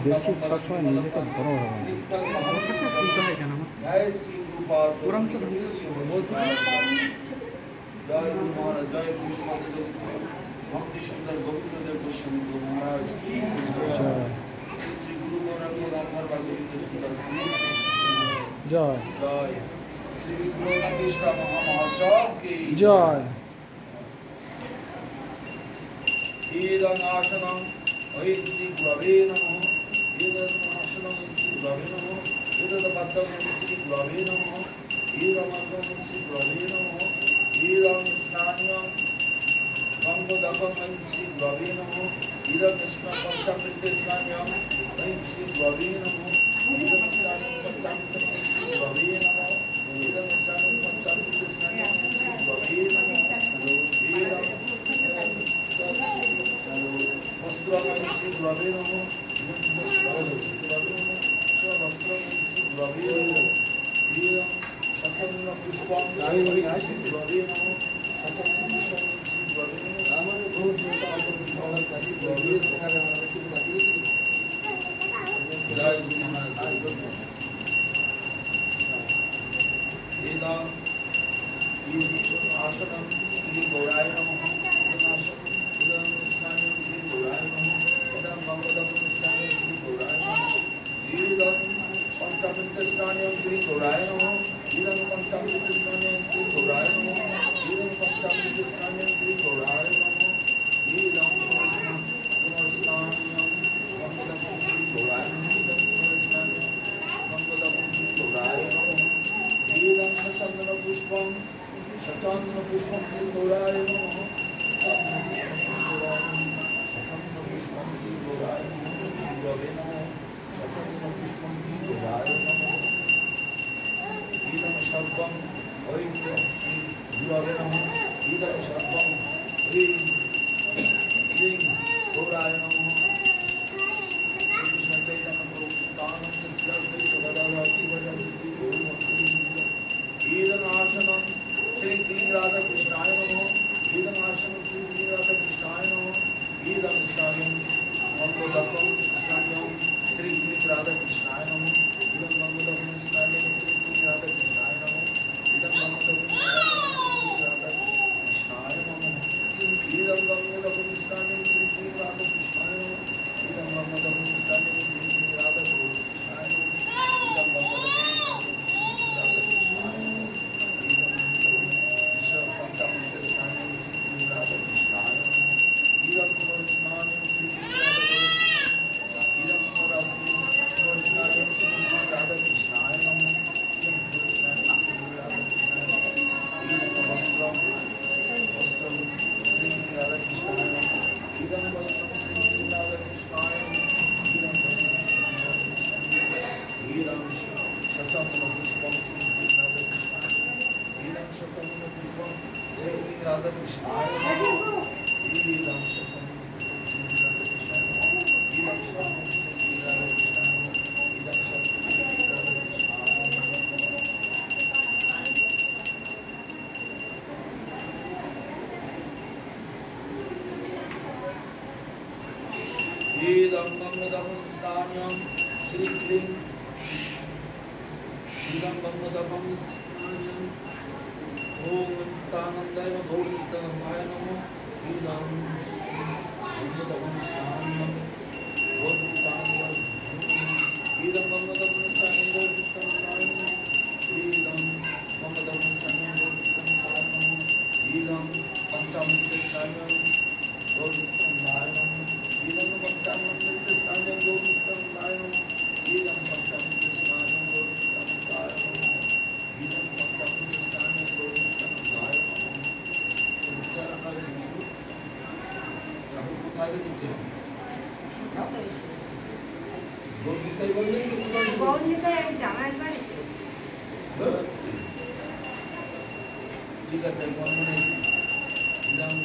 বেশি সবসময় নিজেকে বড় হবে ওরম তো जय गुरु महाराज जय कृष्ण भक्ति सुंदर गोविंद देव गोस्वामी महाराज की श्री गुरु गोरख दामोदर गोविंद सुंदर जय जय श्री गुरु रामकृष्ण महामहोत्सव की जय ईदं आसनं ओम श्री गुरवे नमः ईदं आसनं श्री गुरवे नमः ईदं पद्मं श्री गुरवे नमः ईदं मङ्गलं श्री गुरवे नमः ईदं स्नानं गंगोदकं श्री गुरवे नमः ईदं स्नानं पंचामृत स्नानं श्री गुरवे नमः ईदं स्नानं पंचामृत श्री गुरवे नमः ईदं स्नानं पंचामृत स्नानं श्री गुरवे नमः ईदं वस्त्रं श्री गुरवे नमः वस्त्रं श्री गुरवे नमः वस्त्रं श्री गुरवे नमः ईदं शतन्न पुष्पं श्री गुरवे नमः शतन्न पुष्पं श्री गुरवे नमः हमारे बहुत छोटा पुष्पं श्री गुरवे जय गुरु महाराज ईदं आसनं श्री गौराय नमः ईदं स्नानं श्री गौराय नमः ईदं गंगोदकं स्नानं श्री गौराय नमः ईदं पंचामृत स्नानं श्री गौराय नमः ईदं पंचामृत स्नानं श्री गौराय नमः ईदं पंचामृत स्नानं श्री गौराय नमः ईदं पुनर्स्नानं गंगोदकं श्री गौराय नमः ईदं पुनर्स्नानं गंगोदकं श्री गौराय नमः ईदं शतचंदन पुष्पं श्री गौराय नमः शतचंदन पुष्पं श्री गौराय नमः गुरवे नमः शतचंदन पुष्पं श्री गौराय नमः ईदं सर्वं ओम गुरवे नमः ईदं सर्वं ह्रीं क्लीं गौराय नमः कृष्ण चैतन्य प्रभु नित्यानंद श्री अद्वैत गदाधर श्रीवासादि श्री गौरभक्तवृंद ईदं आसनं श्री क्लीं राधा कृष्णाय नमः ईदं आसनं श्री क्लीं राधा कृष्णाय नमः ईदं स्नानं गंगोदकं स्नानं श्री क्लीं राधा कृष्णाय नमः ईदं गंगोदकं स्नानं श्री क्लीं राधा कृष्णाय नमः ईदं गंगोदकं स्नानं श्री क्लीं राधा कृष्णाय नमः ईदं गंगोदकं स्नानं श्री क्लीं राधा कृष्णाय नमः ईदं गंगोदकं पंचामृत स्नानं श्री क्लीं राधा कृष्णाय नमः ईदं पुनर्स्नानं श्री क्लीं ईदं पुनर्स्नानं श्री क्लीं राधा कृष्णाय नमः ईदं पुनर्स्नानं श्री क्लीं राधा कृष्णाय नमः ईदं वस्त्रं श्री क्लीं राधा कृष्णाय नमः ईदं वस्त्रं श्री क्लीं राधा कृष्णाय नमः ईदं शतचंदन पुष्पं श्री क्लीं राधा कृष्णाय नमः ईदं शतचंदन पुष्पं श्री क्लीं राधा कृष्णाय नमः ईदं शतचंदन पुष्पं श्री राधा कृष्णाय नमः ईदं शतचंदन श्री क्लीं राधा कृष्णाय नमः ईदं शतचंदन श्री क्लीं राधा कृष्णाय नमः ईदं गंगोदकं स्नानं श्री क्लीं ईदं गंगोदकं स्नानं ओम नित्यानंदाय गौरनित्यानंदाय नमः ईदं गंगोदकं स्नानं गौरनित्यानंदाय ईदं गंगोदकं स्नानं गौरनित्यानंदाय नमः ईदं गंगोदकं स्नानं गौरनित्यानंदाय नमः ईदं पंचामृत स्नानं गौरनित्यानंदाय नमः ईदं पंचामृत स्नानं गौरनित्यानंदाय नमः ईदं पंचामृत स्नानं गौरनित्यानंदाय नमः ईदं पंचामृत स्नानं गौरनित्यानंदाय नमः क्या रखा है राहुल को फायदे देते हैं गौरनित्याय बोलते हैं गौरनित्याय जाना एक बार ठीक है चल कौन बने ईदं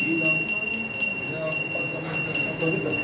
ईदं पंचामृत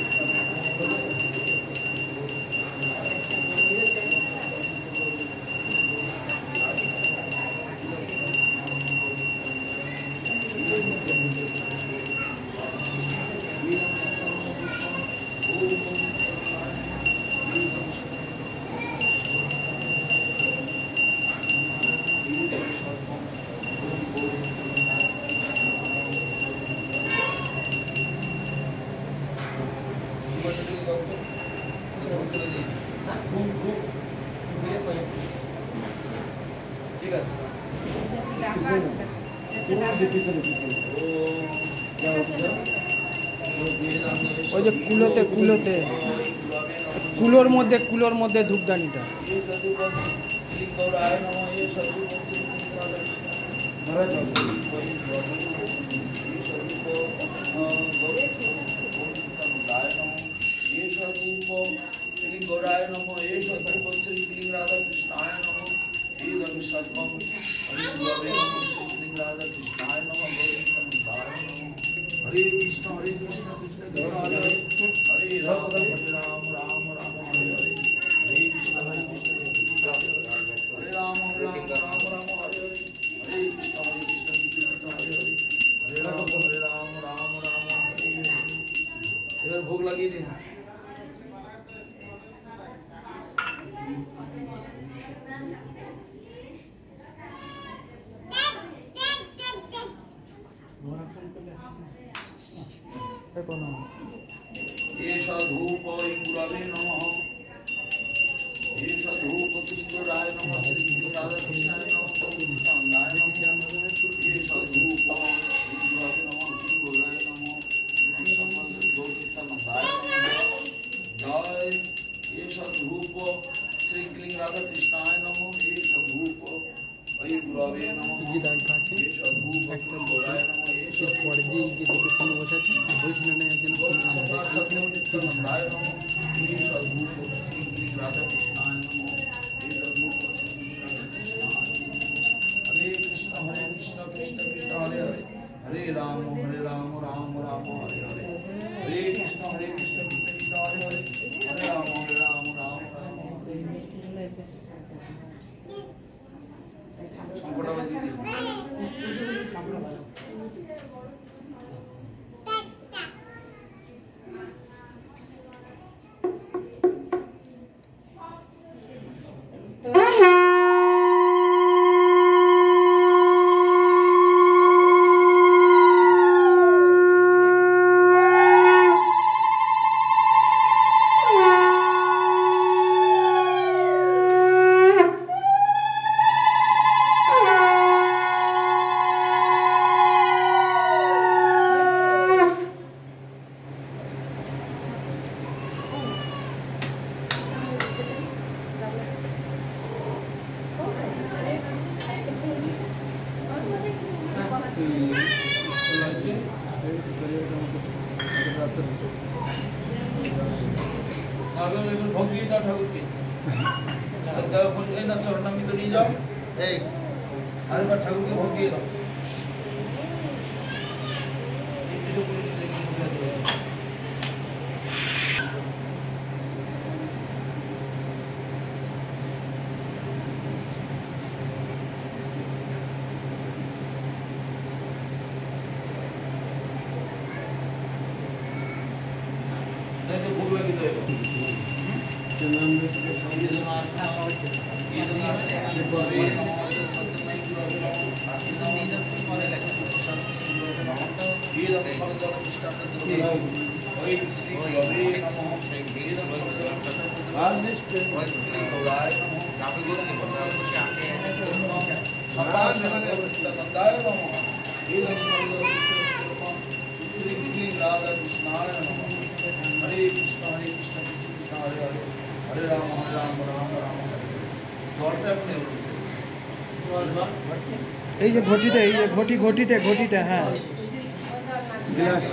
ওই যে কুলোতে কুলোর মধ্যে ধূপদানিটা। गौराय नमो एष धूप श्री क्लीं राधा कृष्णाय नमो ईदं सर्वं हरि नमो श्री क्लीं राधा कृष्णाय नमो गोविंदमुदाय नमो हरे कृष्ण कृष्ण हरे हरे हरे राम राम राम हरे हरे हरे कृष्ण हरे राम राम राम हरे हरे हरे कृष्ण कृष्ण हरे हरे हरे राम राम हरे हरे। इधर भोग लगी दे। एषा धूप गुरवे नमः एषा धूप गौराय नमः श्री राधा कृष्णाय नमः गोविंदाय नमः एषा धूप गुरवे नमः गौराय नमः गोविंदाय नमः जय एषा धूप श्री क्लीं राधा कृष्णाय नमः एषा धूप गुरवे नमः एषा धूप गौराय नमः পরে দিয়ে দোকানে বসাচ্ছি ওইখানে নেই একজন हरे कृष्ण कृष्ण कृष्ण हरे हरे हरे राम राम राम हरे हरे हरे कृष्ण कृष्ण कृष्ण हरे हरे हरे राम राम राम भगवीता ठाकुर की सत्या कुंज ना चरण में तो नहीं जाओ एक हर बार ठाकुर की भक्ति है नहीं तो भूख लगी तो राधा कृष्णाय हरे कृष्ण कृष्ण हरे हरे हरे राम राम राम জলটা আপনি এই যে ঘটিতে হ্যাঁ গ্লাস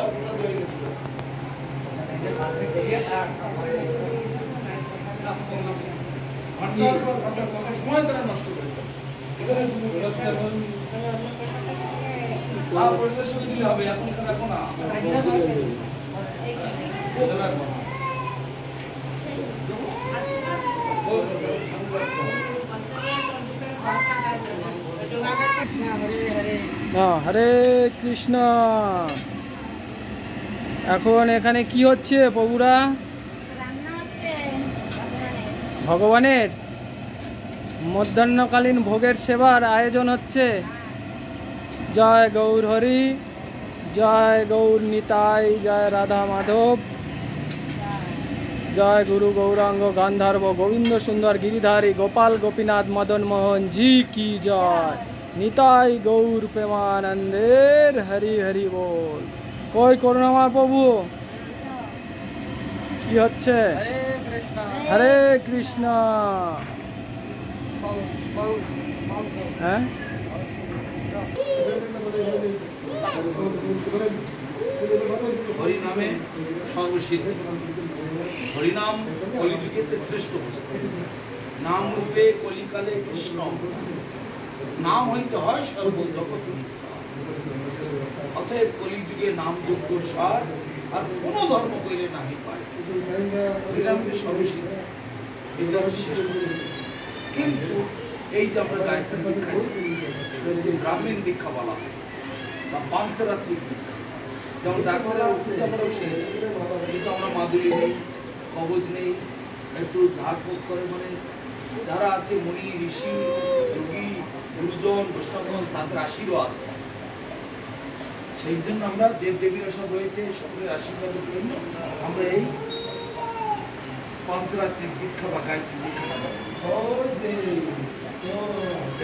অপরাধ হয়ে গেছিল। ঘন্টার পর ঘন্টা কত সময় তারা নষ্ট করে ফেলে। এবারে পরিদর্শন দিলে হবে, এখন রাখো না, রাখো না। হরে কৃষ্ণ। এখন এখানে কি হচ্ছে প্রভুরা? ভগবানের মধ্যাহ্নকালীন ভোগের সেবার আয়োজন হচ্ছে। জয় গৌর হরি, জয় গৌর নিতাই, জয় রাধা মাধব, জয় গুরু গৌরাঙ্গ গান্ধার্ব গোবিন্দ সুন্দর গিরিধারী গোপাল গোপীনাথ মদন মোহন জি কি জয়। নিতাই গৌর প্রেমানন্দের হরি হরি বল। কই করুণাময় প্রভু কি হচ্ছে? হরে কৃষ্ণ। হ্যাঁ হরিনামে সর্বসিদ্ধ। হরিনাম কলিযুগেতে শ্রেষ্ঠ বস্তু। নাম রূপে কলিকালে কৃষ্ণ, নাম হইতে হয় সর্বজগৎ নিস্তার। অতএব কলিযুগে নাম যোগ্য সার, আর কোন ধর্ম কইলে নাহি পায়। এটা হচ্ছে সর্বসিদ্ধ, এটা হচ্ছে শ্রেষ্ঠ। কিন্তু এই যে আমরা গায়ত্রী দীক্ষা, যে ব্রাহ্মণ দীক্ষা বলা হয় বা পাঞ্চরাত্রিক দীক্ষা, যেমন ডাক্তারের ওষুধ আমরা কিন্তু আমরা মাদুলি নেই, কবজ নেই, একটু ধারপোক করে, মানে যারা আছে মুনি ঋষি যোগী গুরুজন বৈষ্ণবগণ তাদের আশীর্বাদ, সেই জন্য আমরা দেব দেবীরা সব রয়েছে, সকলের আশীর্বাদের জন্য আমরা এই পাঞ্চরাত্রিক দীক্ষা বা গায়ত্রী দীক্ষা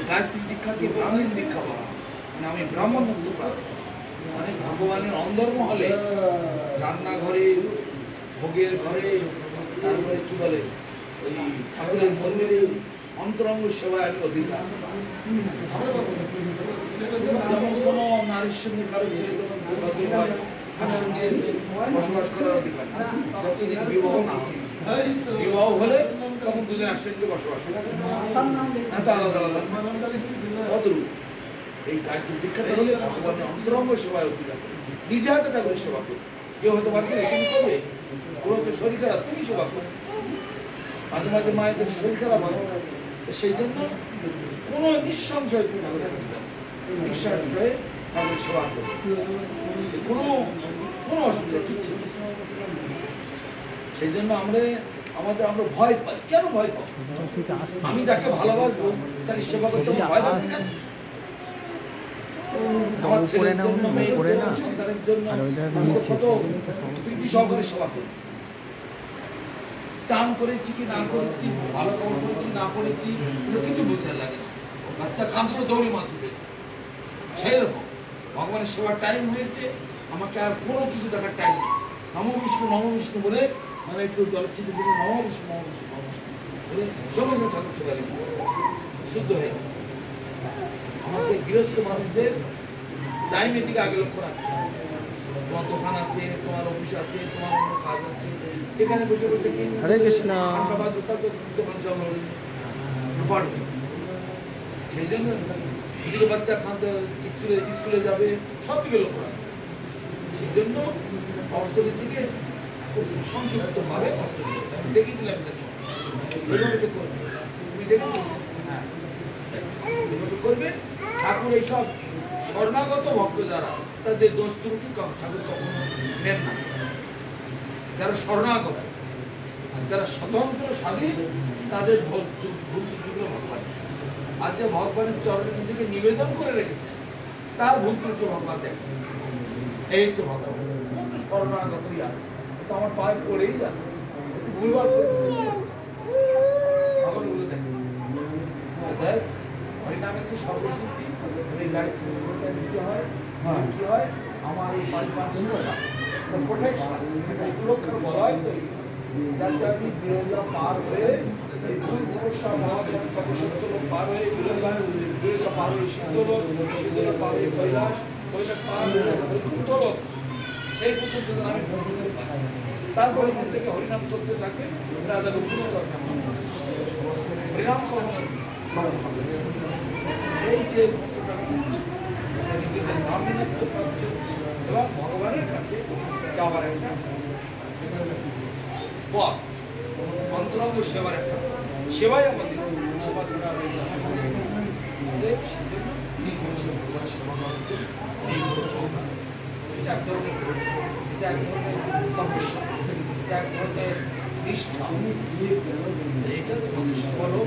গায়ত্রী দীক্ষাকে ব্রাহ্মণ দীক্ষা বলা হয়। মানে আমি ব্রাহ্মণ মুক্ত প্রাপ্ত, মানে ভগবানের অন্ধর্ম হলে রান্নাঘরে, ভোগের ঘরে, তারপরে কি বলে ওই ঠাকুরের মন্দিরে অন্তরঙ্গ সেবায় আমি অধিকার। যেমন কোনো নারীর সঙ্গে কারো ছেলে যখন তার সঙ্গে বসবাস করার অধিকার, যতদিন বিবাহ না হয়। বিবাহ হলে তখন দুজন একসঙ্গে বসবাস করে, এত আলাদা আলাদা তদ্রূপ এই গায়ত্রী দীক্ষাটা হলে ভগবানের অন্তরঙ্গ সেবায় অধিকার করে, নিজে হাতে ঠাকুরের সেবা করে। কেউ হতে পারছে তুমি করবে, পুরো তো শরীর খারাপ, তুমি সেবা করবে। মাঝে মাঝে মায়েদের শরীর খারাপ হয়, সেই জন্য কোনো নিঃসংশয় তুমি ঠাকুরের কাছে যাও, নিঃসংশয়ে ঠাকুরের সেবা করবে, কোনো কোনো অসুবিধা কিচ্ছু নেই। সেই জন্য আমরা ভয় পাই। কেন ভয় পাই? আমি যাকে ভালোবাসবো তাকে সেবা করতে ভয় লাগবে কেন? আমার ছেলের জন্য, মেয়ের জন্য, সন্তানের জন্য কত প্রীতি সহকারে সেবা করি। চান করেছি কি না করেছি, ভালো কাপড় পরেছি না পরেছি, কিছু বোঝার লাগে না। বাচ্চা কাঁদলো দৌড়ি মাথুকে, সেই রকম ভগবানের সেবার টাইম হয়েছে, আমাকে আর কোনো কিছু দেখার টাইম নেই। নম বিষ্ণু বলে মানে একটু জলের ছিটে দিলে নম বিষ্ণু বলে সঙ্গে সঙ্গে ঠাকুর সেবা শুদ্ধ হয়ে গেল। আমাদের গৃহস্থ মানুষদের টাইমের দিকে আগে লক্ষ্য রাখতে হবে। তোমার দোকান আছে, তোমার অফিস আছে, তোমার অন্য কাজ আছে, এখানে বসে বসে হরে কৃষ্ণ সেই জন্য কিছু বাচ্চা খাতে স্কুলে যাবে, সব দিকে লক্ষ্য রাখবে। সেই জন্য অর্থনীতির দিকে খুব সংক্ষিপ্ত ভাবে অর্থনীতি দেখে দিলাম, তুমি দেখেছো করবে। ঠাকুর এইসব শরণাগত ভক্ত যারা, তাদের দোষ ত্রুটি ঠাকুর কখনো নেন না। যারা শরণাগত, যারা স্বতন্ত্র স্বাধীন, তাদের ভুল ত্রুটিগুলো ভগবান, আর যে ভগবানের চরণে নিজেকে নিবেদন করে রেখেছে তার ভুল ত্রুটি ভগবান দেখে। এই হচ্ছে ভগবান শরণাগতই আছে, তো আমার পায়ে পড়েই যাচ্ছে, ভুলবার ভগবানগুলো দেখে। হরিনামে কি সর্বসিদ্ধি, এই গায়ত্রী দিতে হয়। কি হয়, আমার এই পারিপার্শ্বিকতা প্রোটেকশন, সুরক্ষার বলয় তৈরি, যাতে আমি বিরোধা পার হয়ে এই দুই পুরুষা মহাদেব তপসত্তর পার হয়ে বিরোধা পার হয়ে সিদ্ধলোক, সিদ্ধলোক পার হয়ে কৈলাস, কৈলাস পার হয়ে বৈকুণ্ঠলোক, সেই পর্যন্ত যেন আমি পৌঁছতে পারি। তারপরে এখান থেকে হরিনাম চলতে থাকবে, রাজা কোনো দরকার নেই। হরিনাম করবেন এই যে নিজেদের নামিনত্ব প্রাপ্ত এবং ভগবানের কাছে যাওয়ার একটা পথ, অন্তরঙ্গ সেবার একটা সেবাই আমাদের সেবা ছাড়া আর সেজন্য এই মানুষের ভগবানের সেবা করার জন্য এই এটা এক ধরনের এটা এক ধরনের তপস্যা, এটা এক ধরনের নিষ্ঠা। এটা তোমাদের সকলও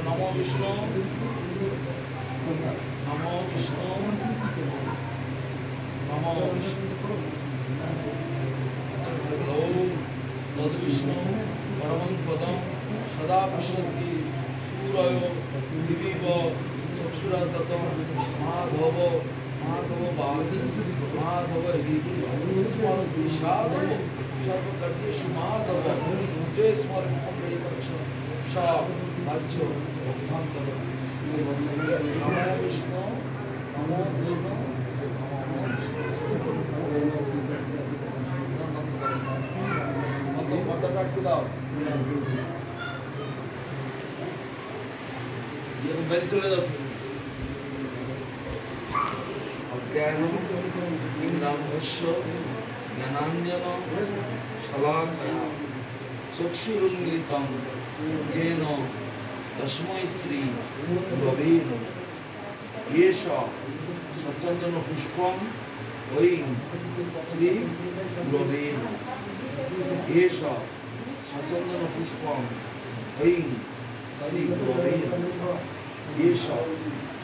নমো বিষ্ণু, নমো বিষ্ণু, নমো বিষ্ণু। তদ বিষ্ণু পরমং পদম সদা পশ্যন্তি সূরয় দিবিব চক্ষুরাতত মাধব মাধব বাচি মাধব হৃদি স্মরতি সাধব সর্বকার্যেষু মাধব যে স্মরণ পরিকক্ষ সব বাহ্য অভ্যন্তর। নমো বিষ্ণু, নমো বিষ্ণু, কাটকে দাও, বাইরে চলে যাও। অজ্ঞানম ইন্দ্রাভস্য জ্ঞানাঞ্জন শলাকয়া চক্ষুরুন্মিলিতং येन तस्मै श्री गुरवे नमः। एष सचन्दन पुष्पं वै श्री गुरवे नमः। एष सचन्दन पुष्पं वै श्री गुरवे नमः। एष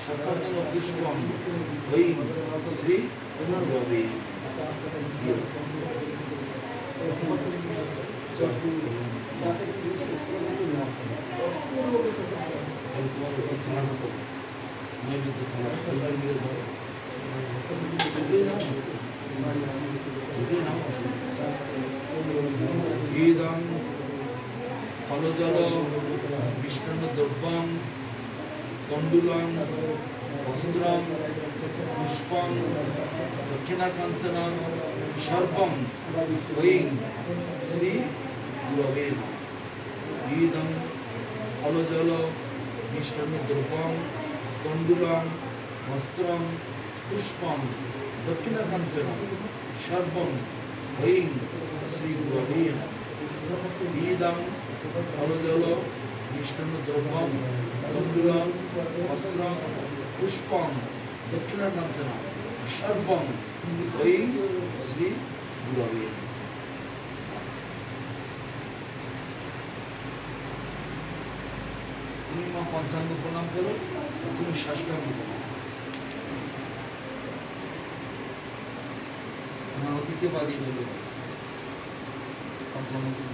सचन्दन पुष्पं वै श्री गुरवे ईदं फलजल विष्णुद्रव्यं कण्डुलं वस्त्रं पुष्पं दक्षिणाकाञ्चनं सर्वं वै श्री गुरवे नमः। ईदं फलजल विष्णुद्रव्यं कण्डुलं वस्त्रं पुष्पं दक्षिणाकाञ्चनं सर्वं वै श्री गुरवे नमः। ईदं फलजल विष्णुद्रव्यं कण्डुलं वस्त्रं पुष्पं दक्षिणाकाञ्चनं सर्वं वै श्री गुरवे नमः। তুমি মা পঞ্চাঙ্গ প্রণাম করো, তুমি ষষ্ঠাঙ্গ প্রণাম অতিথি বাদী বলো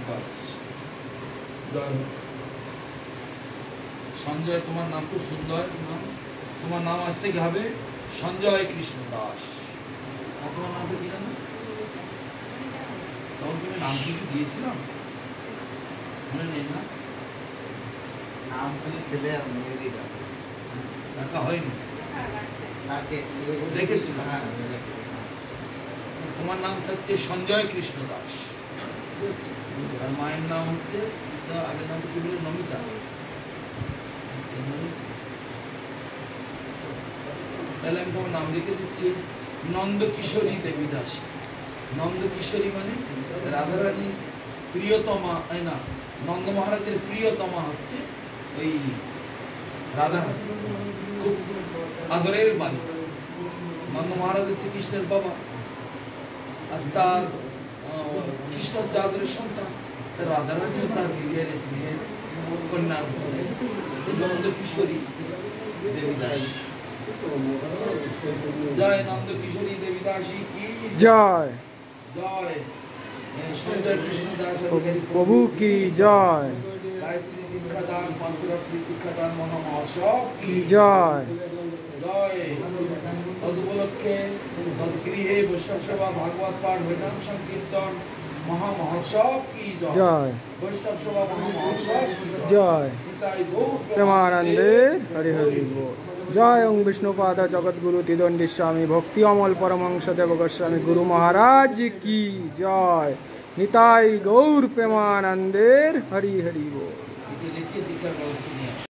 বাস। সঞ্জয়, তোমার নাম খুব সুন্দর নাম, তোমার নাম আজ থেকে হবে সঞ্জয় কৃষ্ণ দাস। তোমার নামটা কি জানো? তখন তুমি নাম কিছু দিয়েছিলাম, মনে নেই না? नाम खाली ছেলে আর মেয়েরই দেখা হয়নি, তাকে দেখেছি। হ্যাঁ, তোমার নাম থাকছে সঞ্জয় কৃষ্ণ দাস, আর মায়ের নাম হচ্ছে, আগের নামটা কি বলে, নমিতা। তাহলে আমি তোমার নাম লিখে দিচ্ছি নন্দ কিশোরী দেবী দাস। নন্দ কিশোরী মানে রাধারানী প্রিয়তমা, তাই না? নন্দ মহারাজের প্রিয়তমা হচ্ছে ওই রাধারানী, খুব আদরের বাণী। নন্দ মহারাজ হচ্ছে কৃষ্ণের বাবা, আর তার কৃষ্ণ হচ্ছে আদরের সন্তান। রাধারানীও তার হৃদয়ের স্নেহের কন্যা নন্দ কিশোরী দেবী দাস। জয় নন্দ কিশোরী দেবী দাসী কি জয়। জয়। সঞ্জয় কৃষ্ণ দাস প্রভু কি জয়। গায়ত্রী দীক্ষাদান, পঞ্চরাত্রি দীক্ষাদান মহামহোৎসব কি জয়। জয়। তদুপলক্ষে তদ্গৃহে বৈষ্ণব সেবা, ভাগবত পাঠ, হরিনাম সংকীর্তন মহামহোৎসব কি জয়। জয়। বৈষ্ণব সেবা মহামহোৎসব জয়। নিতাই গৌর প্রেমানন্দের হরি হরি বল। জয় ওং বিষ্ণুপাদ জগৎগুরু তিদণ্ডী স্বামী ভক্তি অমল পরমহংস দেব গোস্বামী গুরু মহারাজ কি জয়। নিতাই গৌর প্রেমানন্দের হরি হরি বল। লিখিয়ে দীক্ষার ব্যবস্থা